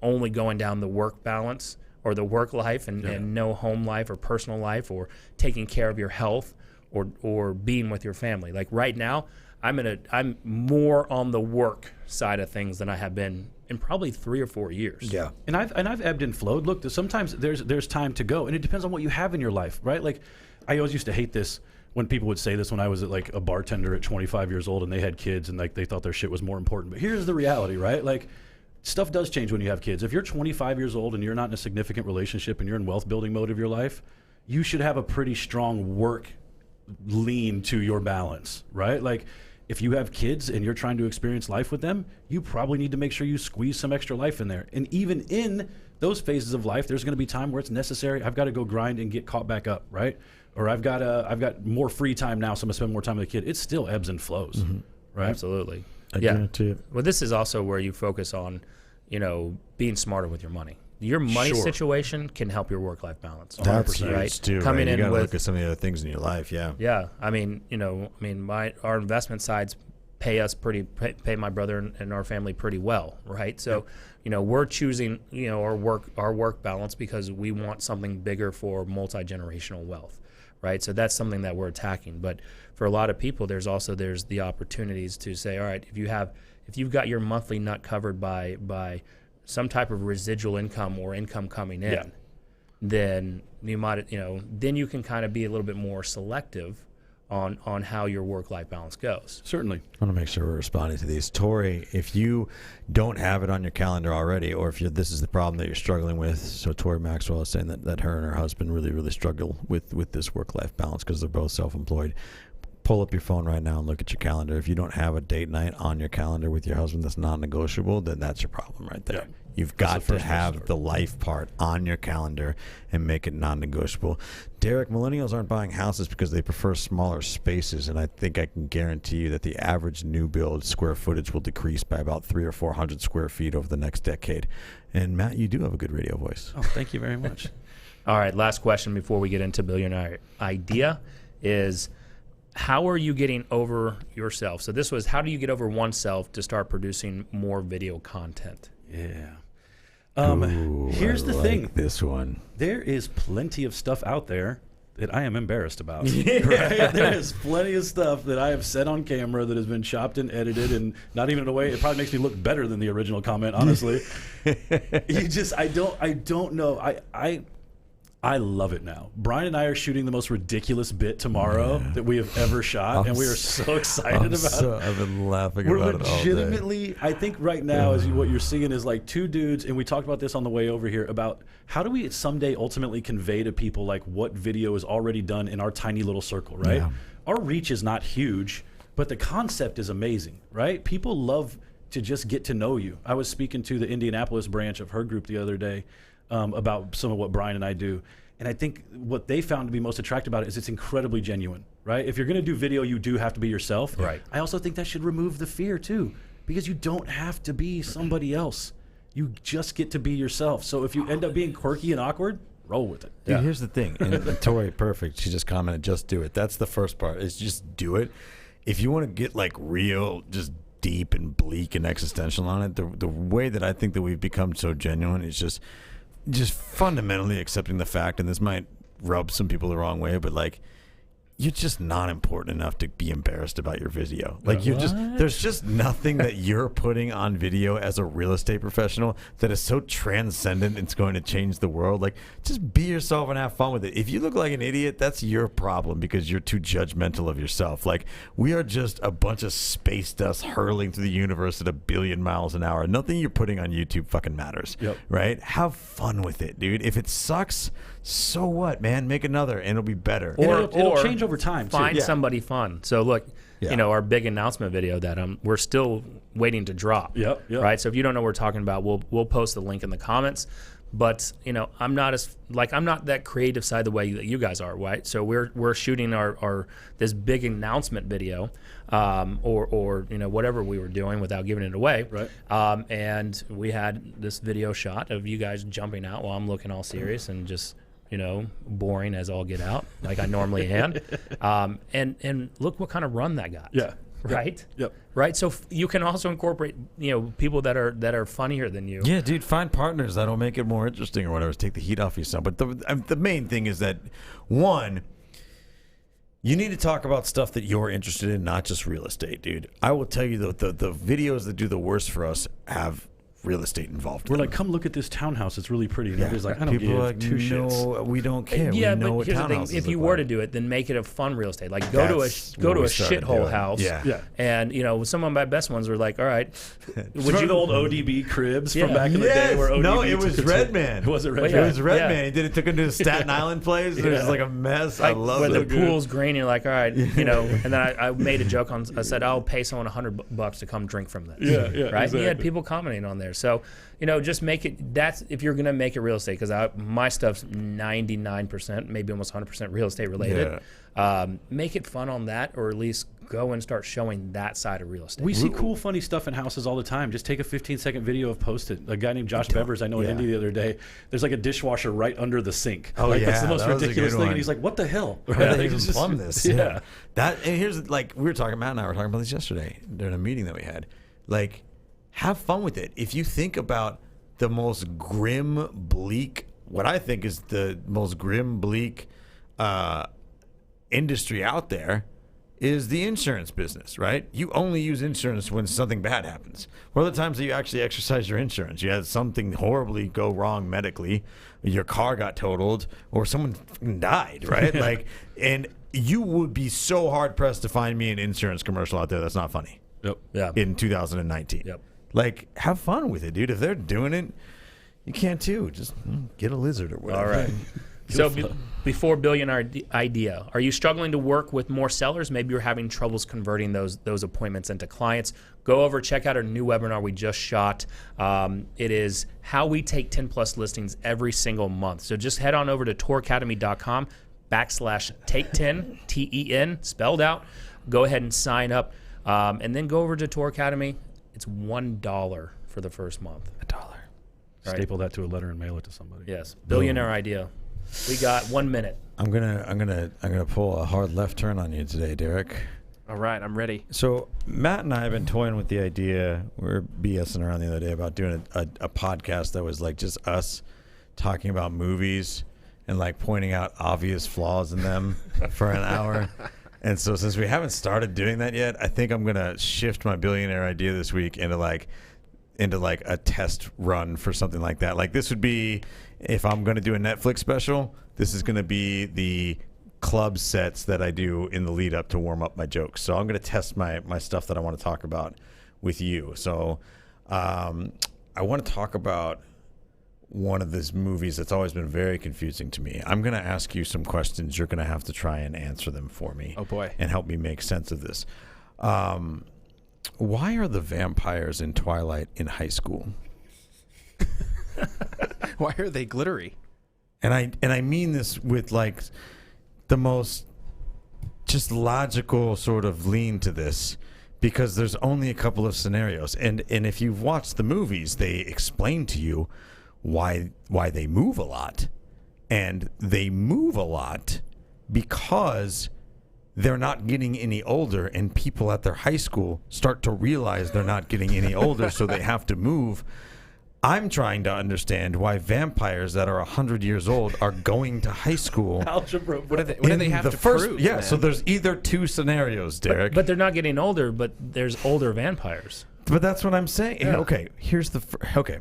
only going down the work balance or the work life and no home life or personal life or taking care of your health or being with your family. Like right now, I'm more on the work side of things than I have been in probably 3 or 4 years. Yeah. And I've ebbed and flowed. Look, sometimes there's time to go, and it depends on what you have in your life, right? Like I always used to hate this when people would say this when I was like a bartender at 25 years old and they had kids and like they thought their shit was more important. But here's the reality, right? Like stuff does change when you have kids. If you're 25 years old and you're not in a significant relationship and you're in wealth building mode of your life, you should have a pretty strong work lean to your balance, right? Like if you have kids and you're trying to experience life with them, you probably need to make sure you squeeze some extra life in there. And even in those phases of life, there's going to be time where it's necessary. I've got to go grind and get caught back up, right? Or I've got more free time now, so I'm gonna spend more time with the kid. It still ebbs and flows, right? Absolutely. I guarantee it. Well, this is also where you focus on, you know, being smarter with your money. Your money situation can help your work-life balance. That's 100%, huge too. Coming right? You in gotta with look at some of the other things in your life. Yeah. Yeah, I mean, our investment sides pay my brother and our family pretty well, right? So, you know, we're choosing, you know, our work balance because we want something bigger for multi-generational wealth, right? So that's something that we're attacking. But for a lot of people, there's the opportunities to say, all right, if you've got your monthly nut covered by some type of residual income or income coming in, then you might, you know, then you can kind of be a little bit more selective on how your work-life balance goes. Certainly. I want to make sure we're responding to these. Tori, if you don't have it on your calendar already, or if this is the problem that you're struggling with, so Tori Maxwell is saying that her and her husband really, really struggle with this work-life balance because they're both self-employed. Pull up your phone right now and look at your calendar. If you don't have a date night on your calendar with your husband that's non-negotiable, then that's your problem right there. Yeah. You've got to have the life part on your calendar and make it non-negotiable. Derek, millennials aren't buying houses because they prefer smaller spaces, and I think I can guarantee you that the average new build square footage will decrease by about 300 or 400 square feet over the next decade. And Matt, you do have a good radio voice. Oh, thank you very much. All right, last question before we get into Billionaire Idea is, how are you getting over yourself? So this was, how do you get over oneself to start producing more video content? Yeah. Here's the thing. This one. There is plenty of stuff out there that I am embarrassed about. Right? There is plenty of stuff that I have said on camera that has been chopped and edited, and not even in a way, it probably makes me look better than the original comment, honestly. I don't know. I love it now. Brian and I are shooting the most ridiculous bit tomorrow that we have ever shot, and we are so excited about it. I've been laughing We're about it all day. legitimately, I think right now is what you're seeing is like two dudes, and we talked about this on the way over here, about how do we someday ultimately convey to people like what video is already done in our tiny little circle, right? Yeah. Our reach is not huge, but the concept is amazing, right? People love to just get to know you. I was speaking to the Indianapolis branch of her group the other day, about some of what Brian and I do. And I think what they found to be most attractive about it is it's incredibly genuine, right? If you're going to do video, you do have to be yourself. Right. I also think that should remove the fear too, because you don't have to be somebody else. You just get to be yourself. So if you end up being quirky and awkward, roll with it. Dude, here's the thing. And Tori, perfect. She just commented, just do it. That's the first part, is just do it. If you want to get like real, just deep and bleak and existential on it, the way that I think that we've become so genuine is just fundamentally accepting the fact, and this might rub some people the wrong way, but like, you're just not important enough to be embarrassed about your video. Like there's just nothing that you're putting on video as a real estate professional that is so transcendent it's going to change the world. Like, just be yourself and have fun with it. If you look like an idiot, that's your problem because you're too judgmental of yourself. Like, we are just a bunch of space dust hurling through the universe at 1 billion miles an hour. Nothing you're putting on YouTube fucking matters. Yep. Right? Have fun with it, dude. If it sucks, so what, man? Make another and it'll be better. It'll change over time, too. Find somebody fun. So look, Yeah. you know, our big announcement video that we're still waiting to drop. Yep. Right. So if you don't know what we're talking about, we'll post the link in the comments. But you know, I'm not that creative side the way that you guys are, right? So we're shooting our this big announcement video, or you know, whatever we were doing without giving it away. Right. And we had this video shot of you guys jumping out while I'm looking all serious and just, you know, boring as all get out, like I normally am. And look what kind of run that got. Yeah. Right. Yep. Right. So you can also incorporate, you know, people that are funnier than you. Yeah, dude, find partners that'll make it more interesting or whatever. Take the heat off yourself. But the main thing is that, one, you need to talk about stuff that you're interested in, not just real estate, dude. I will tell you that the videos that do the worst for us have real estate involved. We're in like, them. come look at this townhouse. It's really pretty. And everybody's like, I don't People give are like, two shits. no, we don't care. Yeah, we know but what here's the thing: townhouses if you look were like. to do it, then make it a fun real estate. Like go to a That's what we started shithole doing. house. Yeah. And you know, some of my best ones were like, all right, Would you the old ODB cribs from Yeah. back in the day where ODB no, it was took Redman. Was it Well, Redman? It was Redman. Yeah. He did it. Took him to the Staten Island place. It was like a mess. I like love where the it. pool's green. You're like, all right, you know. And then I made a joke on. I said, I'll pay someone $100 to come drink from this. Yeah, Right. You had exactly. people commenting on there. So you know, just make it. That's if you're gonna make it real estate, because my stuff's 99%, maybe almost 100% real estate related. Make it fun on that, or at least go and start showing that side of real estate. We see cool, funny stuff in houses all the time. Just take a 15-second video of post it. A guy named Josh Bevers, I know in Indy the other day, there's like a dishwasher right under the sink. Oh, like, yeah, that's the most that was a ridiculous good thing. one. And he's like, what the hell? How did they Like, even it's just- plumb this? Yeah. That, and here's like we were talking, Matt and I were talking about this yesterday during a meeting that we had. Like, have fun with it. If you think about the most grim, bleak, what I think is the most grim, bleak industry out there is the insurance business, right? You only use insurance when something bad happens. What are the times that you actually exercise your insurance? You had something horribly go wrong medically, your car got totaled, or someone fucking died, right? Like, and you would be so hard pressed to find me an insurance commercial out there that's not funny Yep. Yeah. in 2019. Yep. Like, have fun with it, dude. If they're doing it, you can too. Just get a lizard or whatever. All right. So before Billionaire Idea, are you struggling to work with more sellers? Maybe you're having troubles converting those appointments into clients. Go over, check out our new webinar we just shot. It is how we take 10 plus listings every single month. So just head on over to touracademy.com/take10, TEN, spelled out. Go ahead and sign up. And then go over to Tour Academy. It's $1 for the first month. $1. Staple that to a letter and mail it to somebody. Yes. Billionaire Idea. We got 1 minute. I'm gonna pull a hard left turn on you today, Derek. All right, I'm ready. So Matt and I have been toying with the idea. We were BSing around the other day about doing a podcast that was like just us talking about movies and like pointing out obvious flaws in them for an hour. And so since we haven't started doing that yet, I think I'm gonna shift my Billionaire Idea this week into like a test run for something like that. Like, this would be, if I'm going to do a Netflix special, this is going to be the club sets that I do in the lead up to warm up my jokes. So I'm going to test my stuff that I want to talk about with you. So I want to talk about one of these movies that's always been very confusing to me. I'm going to ask you some questions. You're going to have to try and answer them for me. Oh, boy. And help me make sense of this. Why are the vampires in Twilight in high school? Why are they glittery? And I mean this with like the most just logical sort of lean to this, because there's only a couple of scenarios. And if you've watched the movies, they explain to you why they move a lot. And they move a lot because they're not getting any older, and people at their high school start to realize they're not getting any older, so they have to move. I'm trying to understand why vampires that are 100 years old are going to high school. Algebra. What do they have to prove? Yeah, man? so there's either two scenarios, Derek. But they're not getting older, but there's older vampires. But that's what I'm saying. Yeah. Okay, here's the okay.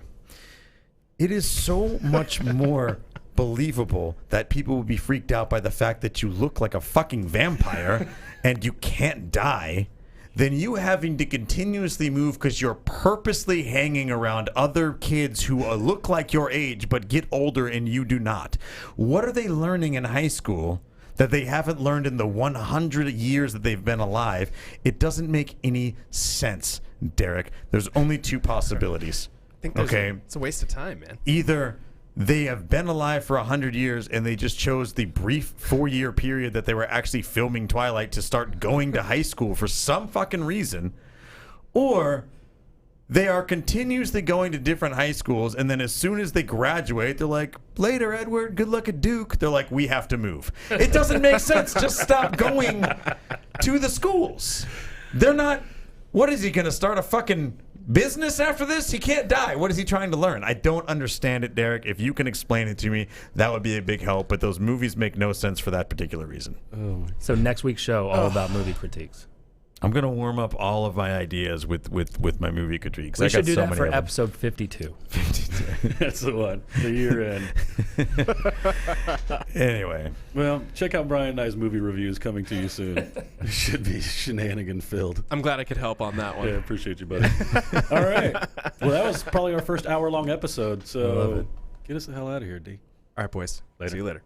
It is so much more believable that people would be freaked out by the fact that you look like a fucking vampire and you can't die than you having to continuously move because you're purposely hanging around other kids who look like your age but get older and you do not. What are they learning in high school that they haven't learned in the 100 years that they've been alive? It doesn't make any sense, Derek. There's only two possibilities. I think it's a waste of time, man. Either they have been alive for 100 years and they just chose the brief 4-year period that they were actually filming Twilight to start going to high school for some fucking reason, or they are continuously going to different high schools, and then as soon as they graduate, they're like, later, Edward, good luck at Duke. They're like, we have to move. It doesn't make sense. Just stop going to the schools. They're not, what is he going to start a fucking business after this? He can't die. What is he trying to learn? I don't understand it, Derek. If you can explain it to me, that would be a big help. But those movies make no sense for that particular reason. So next week's show, all about movie critiques. I'm going to warm up all of my ideas with my movie critiques. We I should got do so that many for of them. episode 52. That's the one. The year end. Anyway. Well, check out Brian and I's movie reviews coming to you soon. It should be shenanigan filled. I'm glad I could help on that one. Yeah, appreciate you, buddy. All right. Well, that was probably our first hour-long episode, I love so it. get us the hell out of here, D. All right, boys. Later. See you later.